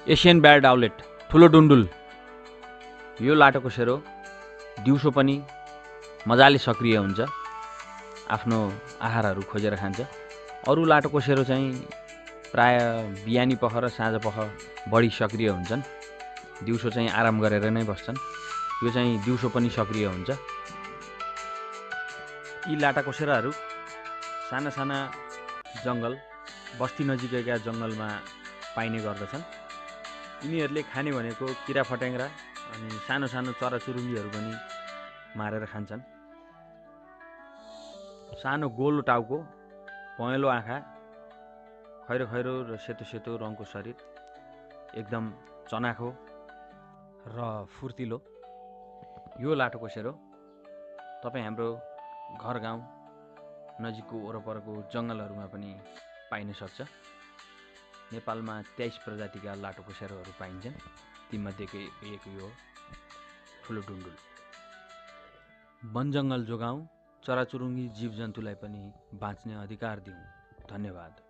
Asian ब्यार्ड owlet ठुलो डुन्डुल। यो लाटोकोसेरो दिउँसो पनि मजाले सक्रिय हुन्छ, आफ्नो आहारहरू खोजेर खान्छ। अरू लाटोकोसेरो चाहिँ प्राय बिहानी पख र साँझ पख बढी सक्रिय हुन्छन्, दिउँसो चाहिँ आराम गरेर नै बस्छन्। यो चाहिँ दिउँसो पनि सक्रिय हुन्छ। यी लाटाकोसेराहरू साना साना जङ्गल, बस्ती नजिकैका जङ्गलमा पाइने गर्दछन्। यिनीहरूले खाने भनेको किरा फट्याङ्ग्रा अनि सानो सानो चराचुरुङ्गीहरू पनि मारेर खान्छन्। सानो गोलो टाउको, पहेँलो आँखा, खैरो खैरो र सेतो सेतो रङको शरीर, एकदम चनाखो र फुर्तिलो। यो लाटोकोसेरो तपाईँ हाम्रो घर गाउँ नजिकको वरपरको जङ्गलहरूमा पनि पाइन सक्छ। नेपालमा 23 प्रजातिका लाटोकोसेरोहरू पाइन्छन्। तीमध्येको एक यो ठुलो डुन्डुल। वन जङ्गल जोगाउँ, चराचुरुङ्गी जीवजन्तुलाई पनि बाँच्ने अधिकार दिउँ। धन्यवाद।